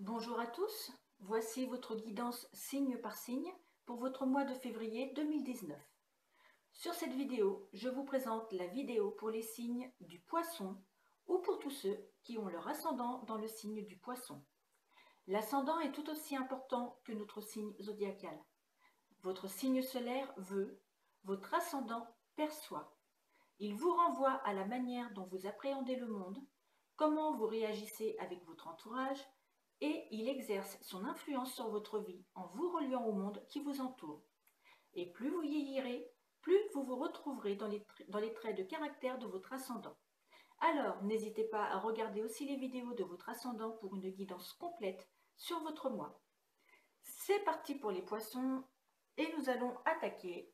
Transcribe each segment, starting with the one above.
Bonjour à tous, voici votre guidance signe par signe pour votre mois de février 2019. Sur cette vidéo, je vous présente la vidéo pour les signes du poisson ou pour tous ceux qui ont leur ascendant dans le signe du poisson. L'ascendant est tout aussi important que notre signe zodiacal. Votre signe solaire veut, votre ascendant perçoit. Il vous renvoie à la manière dont vous appréhendez le monde, comment vous réagissez avec votre entourage, et il exerce son influence sur votre vie en vous reliant au monde qui vous entoure. Et plus vous vieillirez, plus vous vous retrouverez dans les traits de caractère de votre ascendant. Alors, n'hésitez pas à regarder aussi les vidéos de votre ascendant pour une guidance complète sur votre mois. C'est parti pour les poissons et nous allons attaquer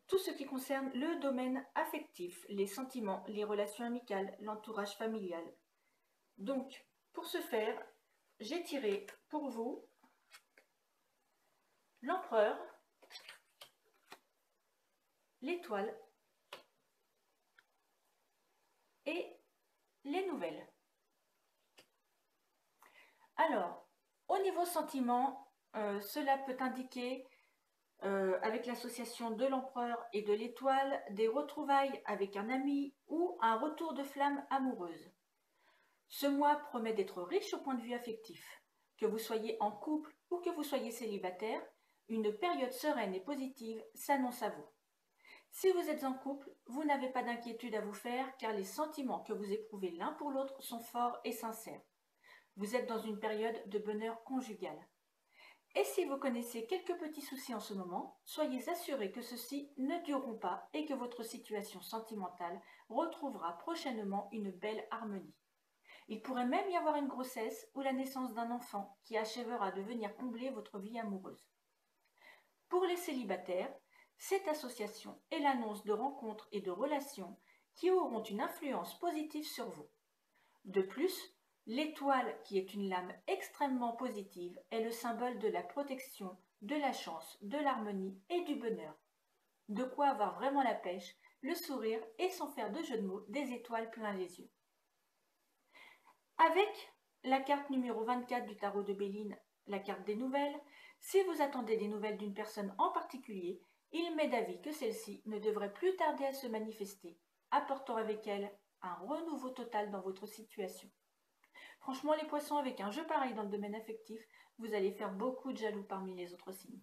tout ce qui concerne le domaine affectif, les sentiments, les relations amicales, l'entourage familial. Donc, pour ce faire, j'ai tiré pour vous l'empereur, l'étoile et les nouvelles. Alors, au niveau sentiment, cela peut indiquer, avec l'association de l'empereur et de l'étoile, des retrouvailles avec un ami ou un retour de flamme amoureuse. Ce mois promet d'être riche au point de vue affectif. Que vous soyez en couple ou que vous soyez célibataire, une période sereine et positive s'annonce à vous. Si vous êtes en couple, vous n'avez pas d'inquiétude à vous faire car les sentiments que vous éprouvez l'un pour l'autre sont forts et sincères. Vous êtes dans une période de bonheur conjugal. Et si vous connaissez quelques petits soucis en ce moment, soyez assurés que ceux-ci ne dureront pas et que votre situation sentimentale retrouvera prochainement une belle harmonie. Il pourrait même y avoir une grossesse ou la naissance d'un enfant qui achèvera de venir combler votre vie amoureuse. Pour les célibataires, cette association est l'annonce de rencontres et de relations qui auront une influence positive sur vous. De plus, l'étoile, qui est une lame extrêmement positive, est le symbole de la protection, de la chance, de l'harmonie et du bonheur. De quoi avoir vraiment la pêche, le sourire et, sans faire de jeu de mots, des étoiles plein les yeux. Avec la carte numéro 24 du tarot de Béline, la carte des nouvelles, si vous attendez des nouvelles d'une personne en particulier, il m'est d'avis que celle-ci ne devrait plus tarder à se manifester, apportant avec elle un renouveau total dans votre situation. Franchement, les poissons, avec un jeu pareil dans le domaine affectif, vous allez faire beaucoup de jaloux parmi les autres signes.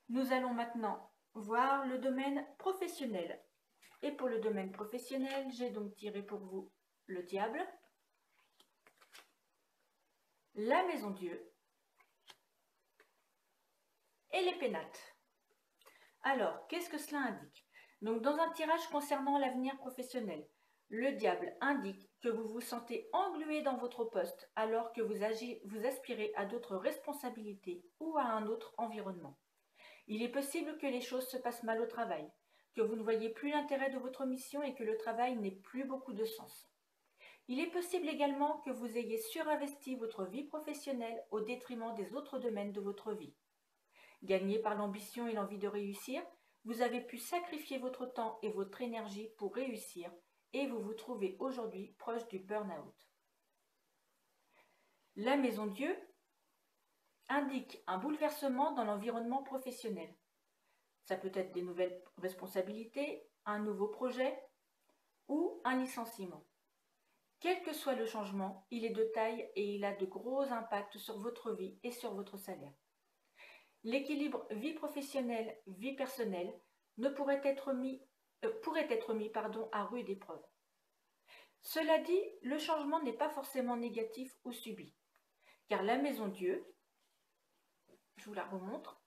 Nous allons maintenant voir le domaine professionnel. Et pour le domaine professionnel, j'ai donc tiré pour vous le diable, la maison Dieu et les pénates. Alors, qu'est-ce que cela indique? Donc, dans un tirage concernant l'avenir professionnel, le diable indique que vous vous sentez englué dans votre poste alors que vous aspirez à d'autres responsabilités ou à un autre environnement. Il est possible que les choses se passent mal au travail, que vous ne voyez plus l'intérêt de votre mission et que le travail n'ait plus beaucoup de sens. Il est possible également que vous ayez surinvesti votre vie professionnelle au détriment des autres domaines de votre vie. Gagné par l'ambition et l'envie de réussir, vous avez pu sacrifier votre temps et votre énergie pour réussir et vous vous trouvez aujourd'hui proche du burn-out. La maison Dieu indique un bouleversement dans l'environnement professionnel. Ça peut être des nouvelles responsabilités, un nouveau projet ou un licenciement. Quel que soit le changement, il est de taille et il a de gros impacts sur votre vie et sur votre salaire. L'équilibre vie professionnelle, vie personnelle ne pourrait être mis à rude épreuve. Cela dit, le changement n'est pas forcément négatif ou subi, car la maison Dieu, je vous la remontre,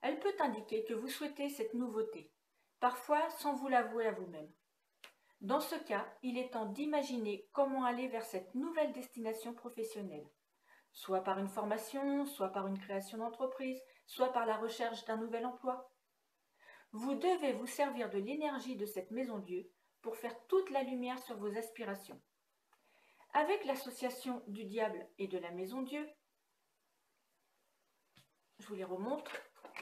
elle peut indiquer que vous souhaitez cette nouveauté, parfois sans vous l'avouer à vous-même. Dans ce cas, il est temps d'imaginer comment aller vers cette nouvelle destination professionnelle, soit par une formation, soit par une création d'entreprise, soit par la recherche d'un nouvel emploi. Vous devez vous servir de l'énergie de cette maison Dieu pour faire toute la lumière sur vos aspirations. Avec l'association du diable et de la maison Dieu, je vous les remontre,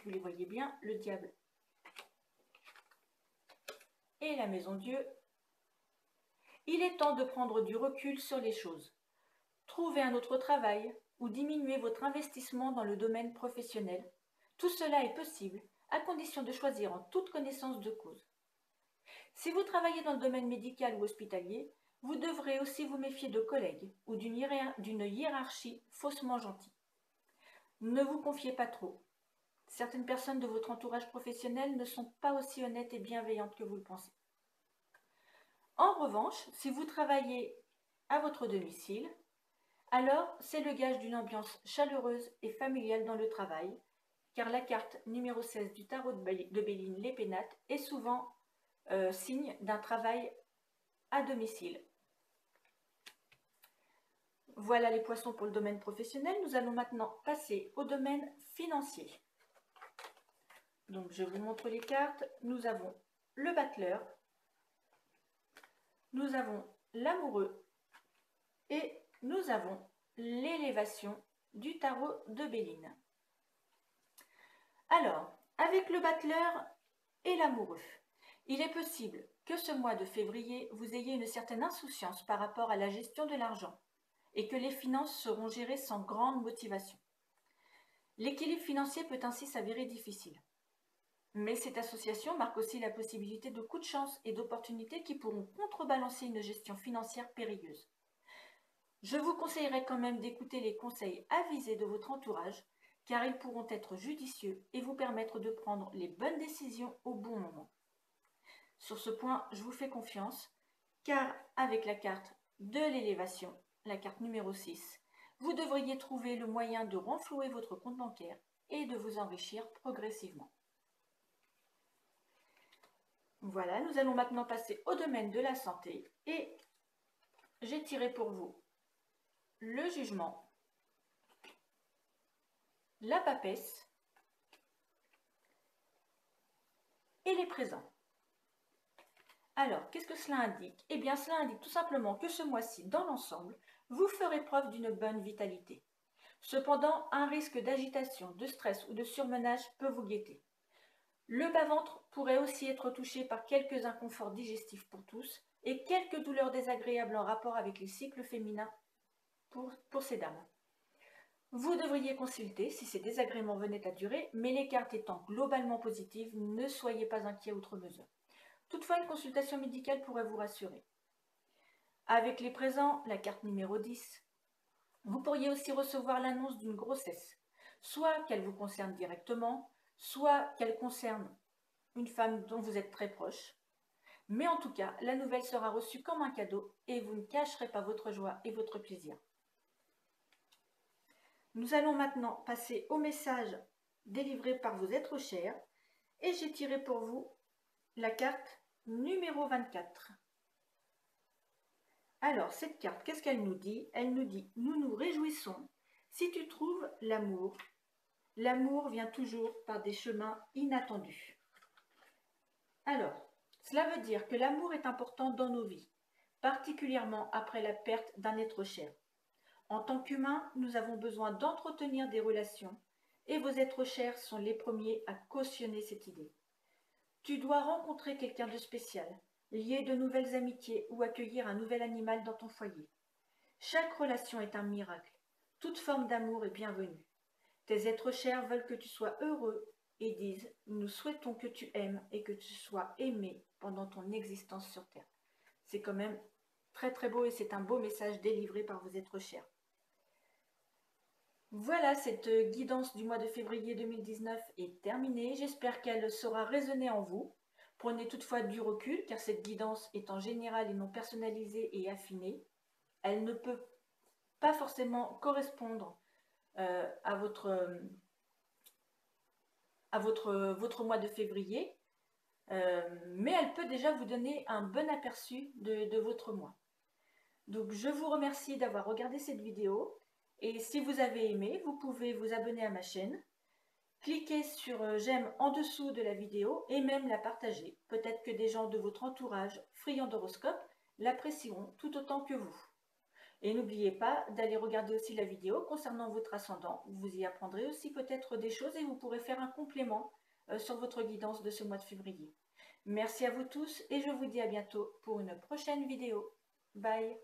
vous les voyez bien, le diable et la maison Dieu, il est temps de prendre du recul sur les choses. trouver un autre travail ou diminuer votre investissement dans le domaine professionnel. Tout cela est possible à condition de choisir en toute connaissance de cause. Si vous travaillez dans le domaine médical ou hospitalier, vous devrez aussi vous méfier de collègues ou d'une hiérarchie faussement gentille. Ne vous confiez pas trop. Certaines personnes de votre entourage professionnel ne sont pas aussi honnêtes et bienveillantes que vous le pensez. En revanche, si vous travaillez à votre domicile, alors c'est le gage d'une ambiance chaleureuse et familiale dans le travail, car la carte numéro 16 du tarot de Béline, les Pénates, est souvent signe d'un travail à domicile. Voilà les poissons pour le domaine professionnel. Nous allons maintenant passer au domaine financier. Donc je vous montre les cartes. Nous avons le battleur, nous avons l'amoureux et nous avons l'élévation du tarot de Béline. Alors, avec le battleur et l'amoureux, il est possible que ce mois de février, vous ayez une certaine insouciance par rapport à la gestion de l'argent et que les finances seront gérées sans grande motivation. L'équilibre financier peut ainsi s'avérer difficile. Mais cette association marque aussi la possibilité de coups de chance et d'opportunités qui pourront contrebalancer une gestion financière périlleuse. Je vous conseillerais quand même d'écouter les conseils avisés de votre entourage, car ils pourront être judicieux et vous permettre de prendre les bonnes décisions au bon moment. Sur ce point, je vous fais confiance, car avec la carte de l'élévation, la carte numéro 6, vous devriez trouver le moyen de renflouer votre compte bancaire et de vous enrichir progressivement. Voilà, nous allons maintenant passer au domaine de la santé et j'ai tiré pour vous le jugement, la papesse et les présents. Alors, qu'est-ce que cela indique? Eh bien, cela indique tout simplement que ce mois-ci, dans l'ensemble, vous ferez preuve d'une bonne vitalité. Cependant, un risque d'agitation, de stress ou de surmenage peut vous guetter. Le bas-ventre pourrait aussi être touché par quelques inconforts digestifs pour tous et quelques douleurs désagréables en rapport avec les cycles féminins pour ces dames. Vous devriez consulter si ces désagréments venaient à durer, mais les cartes étant globalement positives, ne soyez pas inquiets outre mesure. Toutefois, une consultation médicale pourrait vous rassurer. Avec les présents, la carte numéro 10, vous pourriez aussi recevoir l'annonce d'une grossesse, soit qu'elle vous concerne directement, soit qu'elle concerne une femme dont vous êtes très proche. Mais en tout cas, la nouvelle sera reçue comme un cadeau et vous ne cacherez pas votre joie et votre plaisir. Nous allons maintenant passer au message délivré par vos êtres chers et j'ai tiré pour vous la carte numéro 24. Alors, cette carte, qu'est-ce qu'elle nous dit? Elle nous dit « Nous nous réjouissons si tu trouves l'amour. L'amour vient toujours par des chemins inattendus. » Alors, cela veut dire que l'amour est important dans nos vies, particulièrement après la perte d'un être cher. En tant qu'humains, nous avons besoin d'entretenir des relations et vos êtres chers sont les premiers à cautionner cette idée. Tu dois rencontrer quelqu'un de spécial, lier de nouvelles amitiés ou accueillir un nouvel animal dans ton foyer. Chaque relation est un miracle. Toute forme d'amour est bienvenue. Tes êtres chers veulent que tu sois heureux et disent « Nous souhaitons que tu aimes et que tu sois aimé pendant ton existence sur Terre. » C'est quand même très très beau et c'est un beau message délivré par vos êtres chers. Voilà, cette guidance du mois de février 2019 est terminée. J'espère qu'elle saura résonner en vous. Prenez toutefois du recul, car cette guidance étant générale et non personnalisée et affinée, elle ne peut pas forcément correspondre à votre mois de février, mais elle peut déjà vous donner un bon aperçu de votre mois. Donc, je vous remercie d'avoir regardé cette vidéo. Et si vous avez aimé, vous pouvez vous abonner à ma chaîne, cliquez sur j'aime en dessous de la vidéo et même la partager. Peut-être que des gens de votre entourage friands d'horoscope l'apprécieront tout autant que vous. Et n'oubliez pas d'aller regarder aussi la vidéo concernant votre ascendant. Vous y apprendrez aussi peut-être des choses et vous pourrez faire un complément sur votre guidance de ce mois de février. Merci à vous tous et je vous dis à bientôt pour une prochaine vidéo. Bye!